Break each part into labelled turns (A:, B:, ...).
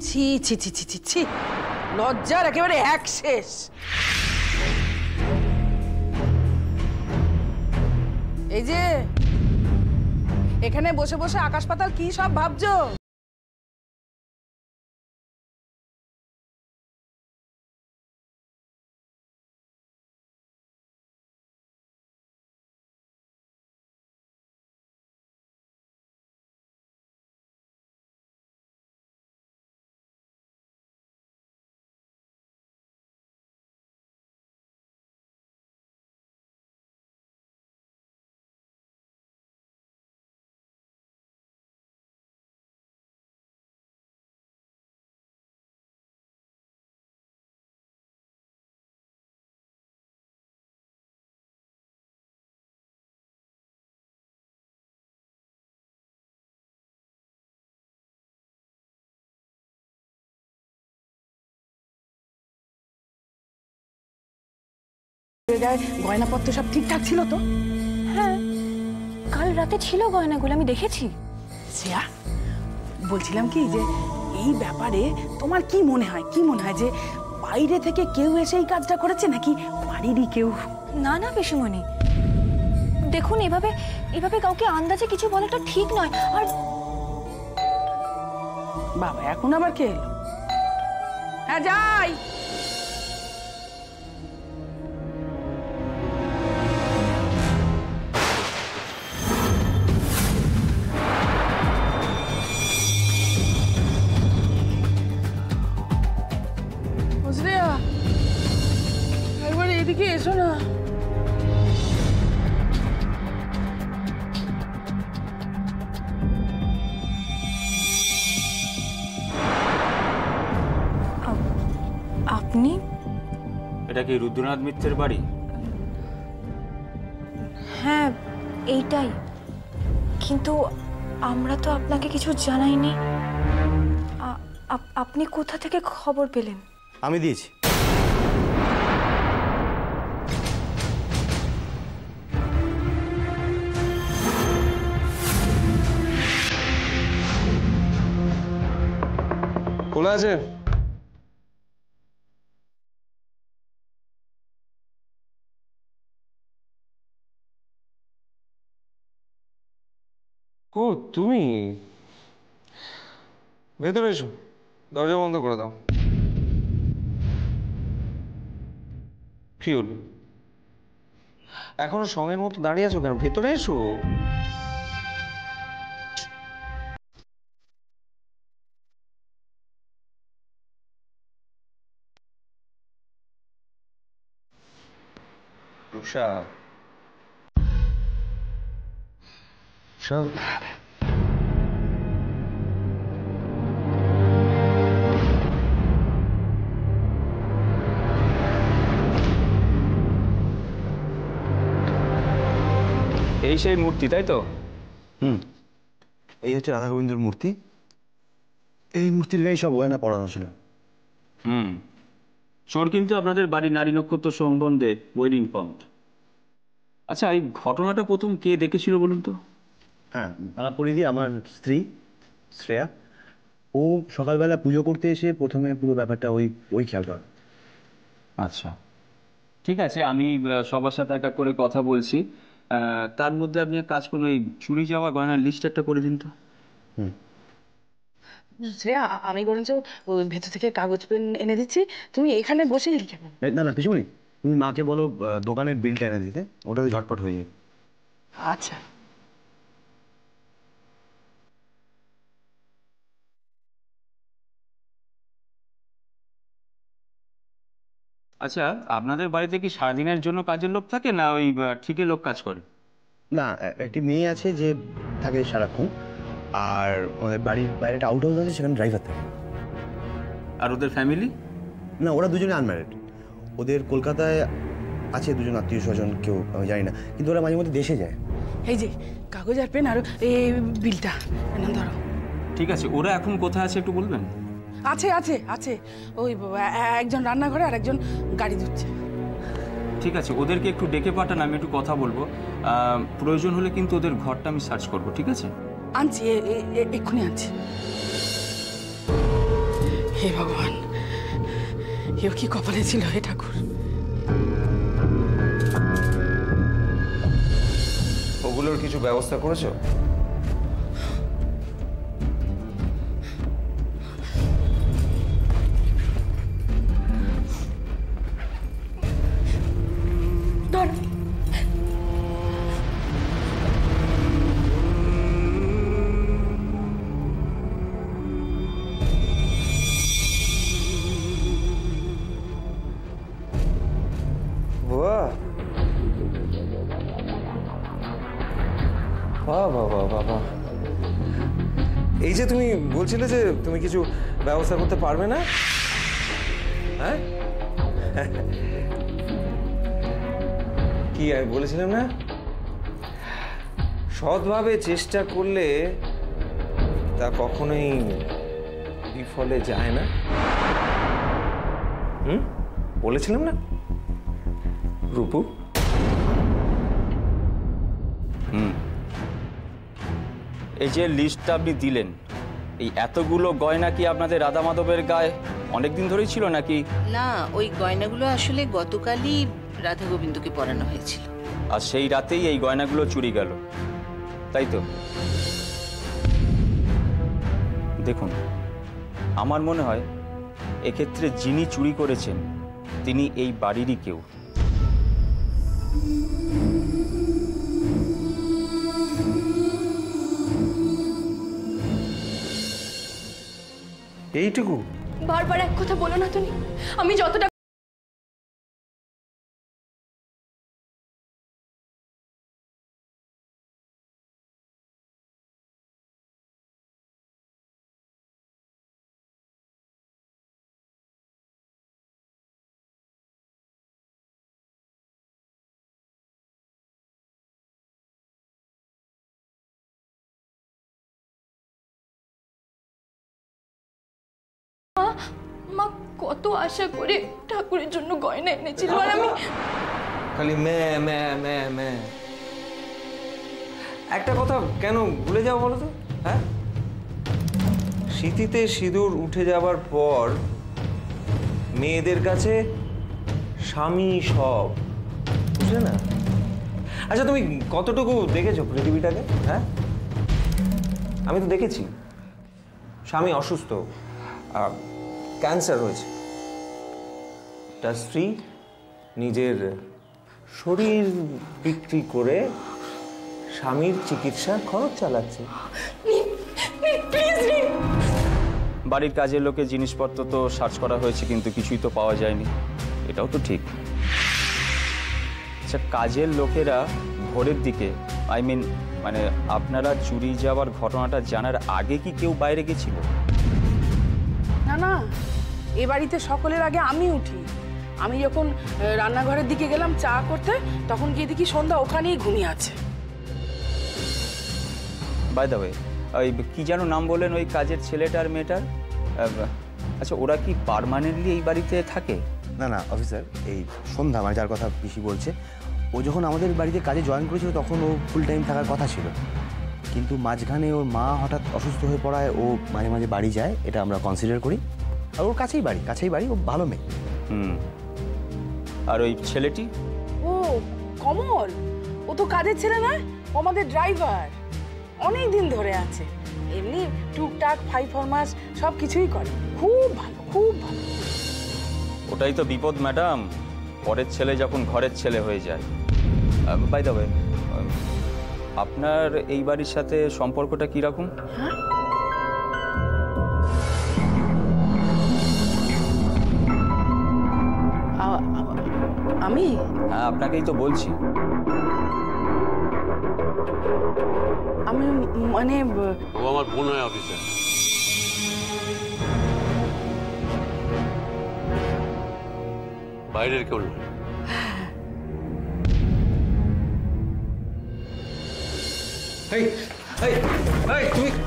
A: ছি ছি ছি ছি ছি ছি, লজ্জার একেবারে এক শেষ। এই যে এখানে বসে বসে আকাশ পাতাল কি সব ভাবছো? গয়নাপত্র সব ঠিকঠাক ছিল তো?
B: হ্যাঁ, কাল রাতে ছিল গয়নাগুলো, আমি দেখেছি।
A: শ্রেয়া, বলছিলাম কি যে এই ব্যাপারে তোমার কি মনে হয়, কি মনে হয় যে বাইরে থেকে কেউ এসে এই কাজটা করেছে নাকি বাড়িরই কেউ?
B: না না পিসিমণি, দেখুন এভাবে এভাবে কাউকে আন্দাজে কিছু বলাটা ঠিক নয়। আর
A: বাবা এখন আবার কে এলো? হ্যাঁ যাই। শ্রেয়া, একবার এদিকে এসো না।
B: আপনি?
C: এটা কি রুদ্রনাথ মিত্রের বাড়ি?
B: হ্যাঁ এইটাই, কিন্তু আমরা তো আপনাকে কিছু জানাইনি। আপনি কোথা থেকে খবর পেলেন?
D: আমি দিয়েছি।
E: খোলা আছে? ও তুমি ভেতরে এসো, দরজা বন্ধ করে দাও। কি হলো, এখনো সঙ্গের মতো দাঁড়িয়ে আছো কেন? ভেতরে এসো। রুষা, সব
C: এই সেই মূর্তি, তাই তো?
D: এই হচ্ছে রাধা গোবিন্দর মূর্তি। এই মূর্তির গায়ে সব গয়না পড়ানো ছিল।
C: চোর কিন্তু আপনাদের বাড়ির নারী নক্ষত্র সম্বন্ধে ওয়েডিং পন্থ। আচ্ছা, এই ঘটনাটা প্রথম কে দেখেছিল বলুন তো?
D: হ্যাঁ, আমার পরিধি, আমার স্ত্রী শ্রেয়া। ও সকালবেলা পুজো করতে এসে প্রথমে পুরো ব্যাপারটা ওই খেয়াল করে।
C: আচ্ছা ঠিক আছে, আমি সবার সাথে একটা করে কথা বলছি। তার মধ্যে আপনি এক কাজ করুন, এই চুরি যাওয়া গয়নার লিস্ট একটা করে দিন তো।
A: শ্রেয়া, আমি বরঞ্চ ভেতর থেকে কাগজ পেন এনে দিচ্ছি, তুমি এখানে বসে কেন?
D: না না পিসুমণি, তুমি মাকে বলো দোকানের বিলটা এনে দিতে, ওটাতে ঝটপট হয়ে যাবে।
A: আচ্ছা।
C: আচ্ছা, আপনাদের বাড়িতে কি সারাদিনের জন্য কাজের লোক থাকে, না ওই ঠিকই লোক কাজ করে?
D: না, একটি মেয়ে আছে যে থাকে সারাক্ষণ, আর ওদের বাড়ির বাইরে একটা আউট হাউস আছে, সেখানে ড্রাইভার থাকে।
C: আর ওদের ফ্যামিলি?
D: না, ওরা দুজনে আনম্যারিড। ওদের কলকাতায় আছে দুজন আত্মীয় স্বজন, কেউ আমি জানি না, কিন্তু ওরা মাঝে মধ্যে দেশে যায়।
A: এই যে কাগজ আর পেন আর এই বিলটা ধরো।
C: ঠিক আছে, ওরা এখন কোথায় আছে একটু বলবেন?
A: আছে আছে আছে, ওই একজন রান্নাঘরে আর একজন গাড়ি ধুচ্ছে।
C: ঠিক আছে, ওদেরকে একটু ডেকে পাঠান, আমি একটু কথা বলবো। প্রয়োজন হলে কিন্তু ওদের ঘরটা আমি সার্চ করবো, ঠিক আছে?
A: আনছি, এক্ষুনি আনছি। হে ভগবান, এও কি কপালে ছিল হে ঠাকুর।
E: ওগুলোর কিছু ব্যবস্থা করেছো? বাহ বাহ বাহ বাহ বাহ বাহ। এই যে তুমি বলছিলে যে তুমি কিছু ব্যবস্থা করতে পারবে না, হ্যাঁ? কি আমি বলেছিলাম না, সৎভাবে চেষ্টা করলে তা কখনোই বিফলে যায় না। বলেছিলাম না রূপু?
C: এই যে লিস্টটা আপনি দিলেন, এই এতগুলো গয়না কি আপনাদের রাধা মাধবের গায়ে অনেকদিন ধরেই ছিল নাকি?
F: না, ওই গয়নাগুলো আসলে গতকালই রাধা গোবিন্দকে পরানো হয়েছিল।
C: আর সেই রাতেই এই গয়নাগুলো চুরি গেল, তাই তো? দেখুন, আমার মনে হয় এক্ষেত্রে যিনি চুরি করেছেন তিনি এই বাড়িরই কেউ।
E: এইটুকু?
B: বারবার এক কথা বলো না তুমি। আমি যতটা মা কত আশা করে ঠাকুরের জন্য গয়না এনেছিল, আর আমি
E: খালি মে মে মে মে। একটা কথা কেন ভুলে যাও বলো তো? হ্যাঁ, স্মৃতিতে সিঁদুর উঠে যাবার পর মেয়েদের কাছে স্বামী সব, বুঝলে না? আচ্ছা, তুমি কতটুকু দেখেছো পৃথিবীটাকে? হ্যাঁ, আমি তো দেখেছি। স্বামী অসুস্থ, ক্যান্সার হয়েছে, তার স্ত্রী নিজের শরীর বিক্রি করে স্বামীর চিকিৎসার খরচ চালাচ্ছে।
C: বাড়ির কাজের লোকের জিনিসপত্র তো সার্চ করা হয়েছে, কিন্তু কিছুই তো পাওয়া যায়নি, এটাও তো ঠিক। আচ্ছা, কাজের লোকেরা ভোরের দিকে, মানে আপনারা চুরি যাওয়ার ঘটনাটা জানার আগে কি কেউ বাইরে গেছিল?
A: না না, এ বাড়িতে সকলের আগে আমি উঠি। আমি যখন রান্নাঘরের দিকে গেলাম চা করতে, তখন গিয়ে দেখি সন্ধ্যা ওখানেই ঘুমিয়ে আছে।
C: বাই দ্য ওয়ে, ওই কি যেন নাম বললেন ওই কাজের ছেলেটার মেয়েটার? আচ্ছা, ওরা কি পার্মানেন্টলি এই বাড়িতে থাকে?
D: না না অফিসার, এই সন্ধ্যা মানে যার কথা পিসি বলছে, ও যখন আমাদের বাড়িতে কাজে জয়েন করেছিল তখন ও ফুল টাইম থাকার কথা ছিল, কিন্তু মাঝখানে ওর মা হঠাৎ অসুস্থ হয়ে পড়ায় ও মাঝে মাঝে বাড়ি যায়, এটা আমরা কনসিডার করি। আর ওর কাছেই বাড়ি, ও ভালো মেয়ে।
C: আর ওই ছেলেটি?
A: ও কমল, ও তো কাজের ছেলে নয়, ও আমাদের ড্রাইভার, অনেক দিন ধরে আছে। এমনি টুকটাক 5-4 মাস সব কিছুই করে, খুব ভালো, খুব ভালো।
C: ওটাই তো বিপদ ম্যাডাম, পরের ছেলে যখন ঘরের ছেলে হয়ে যায়। বাই দ্য ওয়ে, আপনার এই বাড়ির সাথে সম্পর্কটা কিরকম?
A: হ্যাঁ, আমি?
C: হ্যাঁ, আপনাকেই তো বলছি।
A: আমি মানে
G: ও আমার বোন হয় অফিসার। বাইরের কেউ নয়।
E: তুমি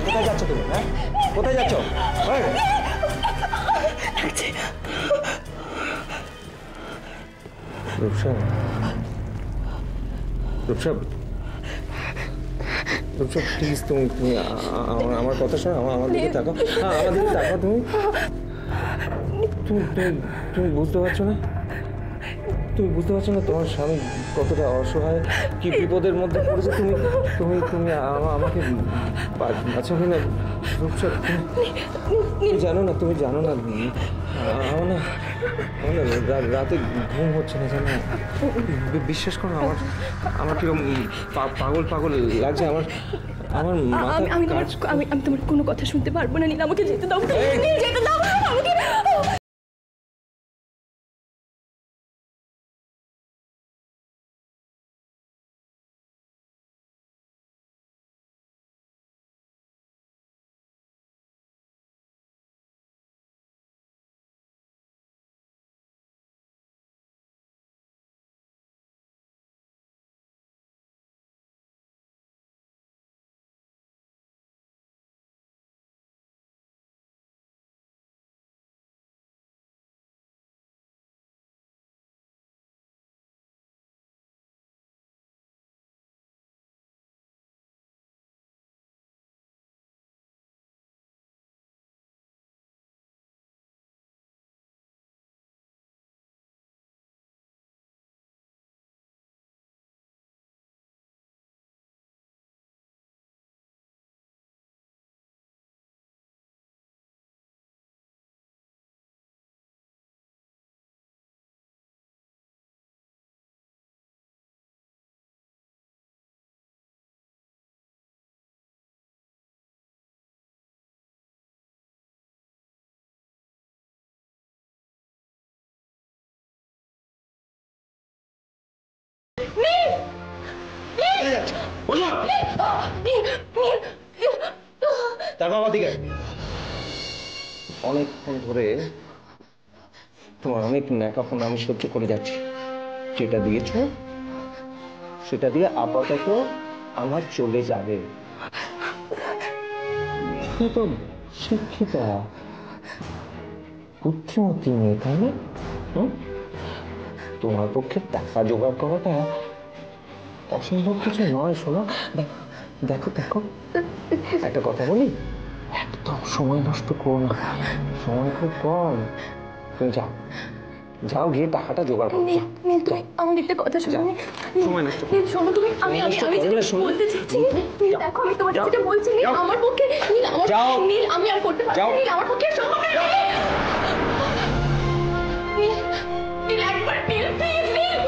E: কোথায় যাচ্ছ? তুমি হ্যাঁ, কোথায় যাচ্ছ? রূপসা, রূপসা, রূপসা প্লিজ তুমি তুমি আমার কথা শোনো, আমার দিকে তাকাও। হ্যাঁ, আমার দিকে তাকাও। তুমি তুমি তুমি বুঝতে পারছো না? তুমি বুঝতে পারছো না তোমার স্বামী কতটা অসহায়, কি বিপদের মধ্যে পড়েছে? তুমি তুমি তুমি আমাকে বাঁচাবে না রূপসা? তুমি জানো না, তুমি জানো না আমার না রাতে ঘুম হচ্ছে না, জানো? বিশ্বাস করো, আমার কিরকম পাগল পাগল লাগছে। আমার
B: আমি তোমার কোনো কথা শুনতে পারবো না নীল, আমাকে যেতে দাও, যেতে দাও আমাকে।
E: অনেকক্ষণ ধরে তোমার অনেক ন্যাকাফোন আমি সহ্য করে যাচ্ছি। যেটা দিয়েছ সেটা দিয়ে আপাতত আমার চলে যাবে। শিক্ষিতা বুদ্ধিমতী মেয়ে, তাই না? তোমার পক্ষে টাকা জোগাড় করাটা অসম্ভব কিছু নয়। শোনো, দেখো দেখো, একটা কথা বলি, একদম সময় নষ্ট করো না, সময় খুব কম। তুমি যাও, যাও গিয়ে টাকাটা জোগাড় করো।
B: তুমি আমার একটা কথা শোনো,
E: সময় নষ্ট
B: শোনো তুমি, আমি বলতে চাইছি, দেখো আমি তোমার যেটা বলছি, আমার পক্ষে নীল আমি আর করতে পারছি না, নীল আমার পক্ষে সম্ভব না। নীল একবার নীল প্লিজ, নীল।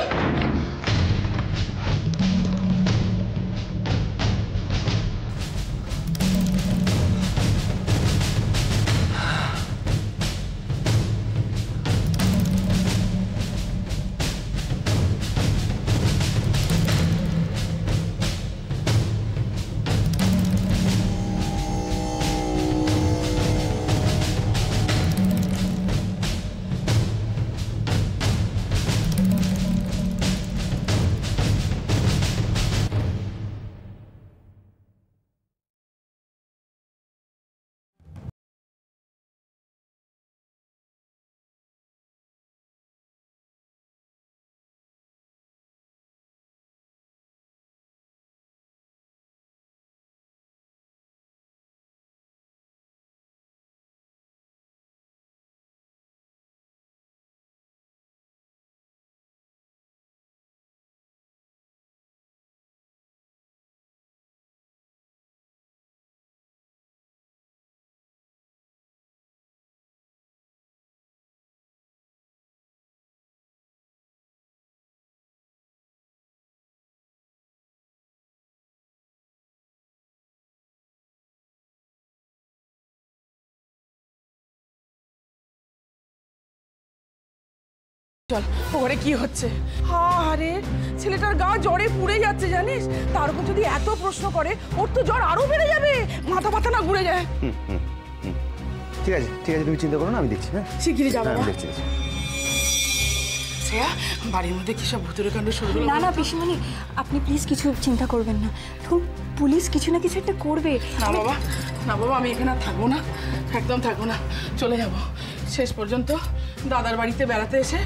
A: চল, ওখানে কি হচ্ছে? আরে ছেলেটার গা জ্বরে পুড়ে যাচ্ছে জানিস, তার উপর যদি এত প্রশ্ন করে ওর তো জ্বর আরো বেড়ে যাবে, মাথা ব্যথা না ঘুরে যায়।
D: ঠিক আছে ঠিক আছে, তুমি চিন্তা করো না, আমি দেখছি। হ্যাঁ
A: শিগগিরই যাবো।
D: আমি দেখছি।
A: শ্রেয়া, বাড়ির মধ্যে কি সব ভূতের কাণ্ড শুরু হলো?
B: না না পিসিমণি, আপনি প্লিজ কিছু চিন্তা করবেন না, এখন পুলিশ কিছু না কিছু একটা করবে।
A: না বাবা, না বাবা, আমি এখানে আর থাকবো না, একদম থাকবো না, চলে যাব। শেষ পর্যন্ত দাদার বাড়িতে বেড়াতে এসে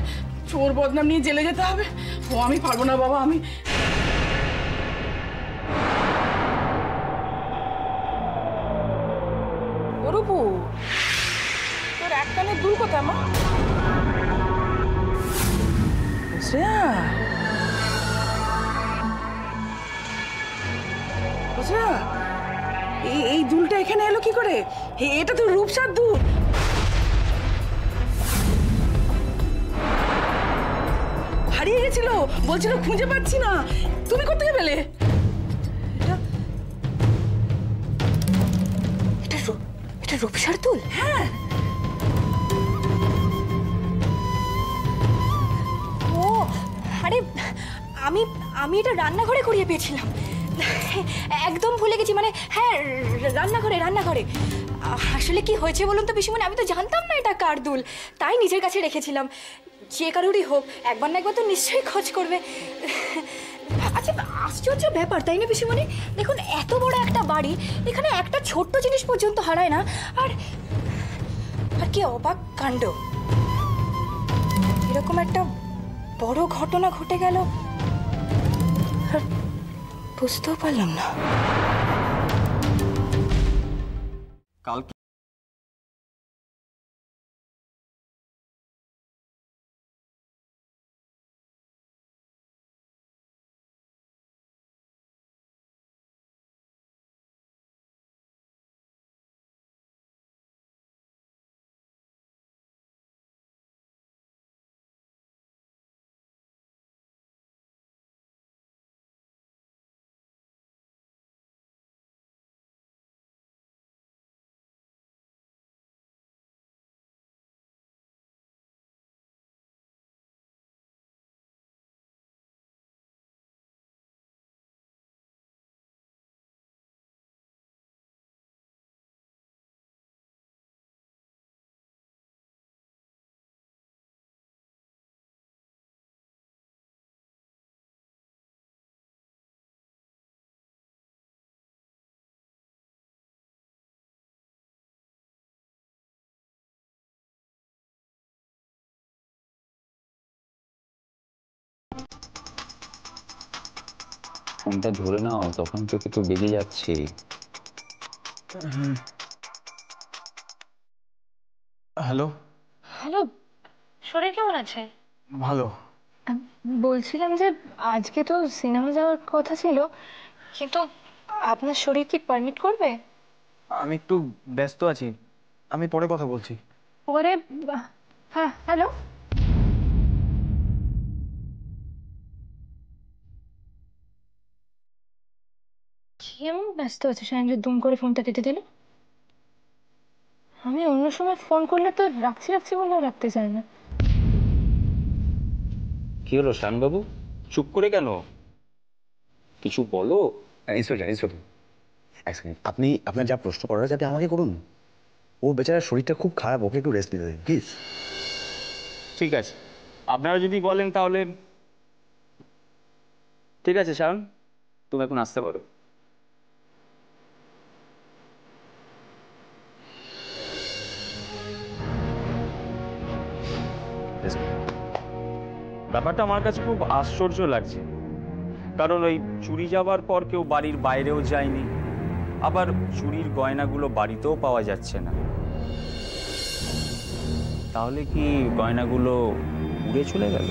A: চোর বদনাম নিয়ে জেলে যেতে হবে? ও আমি পারবো না বাবা। আমি রূপু, তোর এক কানের দুল কোথায় মা? শ্রেয়া, শ্রেয়া, এই দুলটা এখানে এলো কি করে? এটা তো রূপসার দুল। হারিয়ে গেছিল, বলছিল খুঁজে পাচ্ছি না। তুমি কোথায় পেলে?
B: এটা রূপসার দুল?
A: হ্যাঁ।
B: ও আরে আমি আমি এটা রান্নাঘরে কুড়িয়ে পেয়েছিলাম, একদম ভুলে গেছি। মানে হ্যাঁ, রান্নাঘরে। আসলে কি হয়েছে বলুন তো পিসিমণি, আমি তো জানতাম না এটা কার দুল, তাই নিজের কাছে রেখেছিলাম। যে কারোরই হোক একবার না একবার তো নিশ্চয়ই খোঁজ করবে। আচ্ছা, আশ্চর্য ব্যাপার তাই না পিসিমণি? দেখুন, এত বড় একটা বাড়ি, এখানে একটা ছোট্ট জিনিস পর্যন্ত হারায় না। আর কি অবাক কাণ্ড, এরকম একটা বড় ঘটনা ঘটে গেল আর বুঝতেও পারলাম না।
C: কালকে
H: ফোনটা ধরে নাও, তখন তোকে তো বেজে যাচ্ছে।
E: হ্যালো।
B: হ্যালো, শরীর কেমন আছে?
E: ভালো।
B: বলছিলাম যে আজকে তো সিনেমা যাওয়ার কথা ছিল, কিন্তু আপনার শরীর কি পারমিট করবে?
E: আমি একটু ব্যস্ত আছি, আমি পরে কথা বলছি।
B: পরে? হ্যাঁ, হ্যালো। কেমন ব্যস্ত আছে সায়ন যে দুম করে ফোনটা কেটে দিল? আমি অন্য সময় ফোন করলে তো রাখছি বলেও রাখতে চাই না।
H: কি হলো শানবাবু, চুপ করে কেন? কিছু বলো।
D: ইন্সপেক্টর, এক সেকেন্ড। আপনি আপনার যা প্রশ্ন করার যাতে আমাকে করুন। ও বেচারার শরীরটা খুব খারাপ, ওকে একটু রেস্ট নিতে দিন প্লিজ।
C: ঠিক আছে, আপনারা যদি বলেন তাহলে ঠিক আছে। শাওন, তুমি এখন আসতে পারো। ব্যাপারটা আমার কাছে খুব আশ্চর্য লাগছে, কারণ ওই চুরি যাওয়ার পর কেউ বাড়ির বাইরেও যায়নি, আবার চুরির গয়নাগুলো বাড়িতেও পাওয়া যাচ্ছে না। তাহলে কি গয়নাগুলো উড়ে চলে গেল?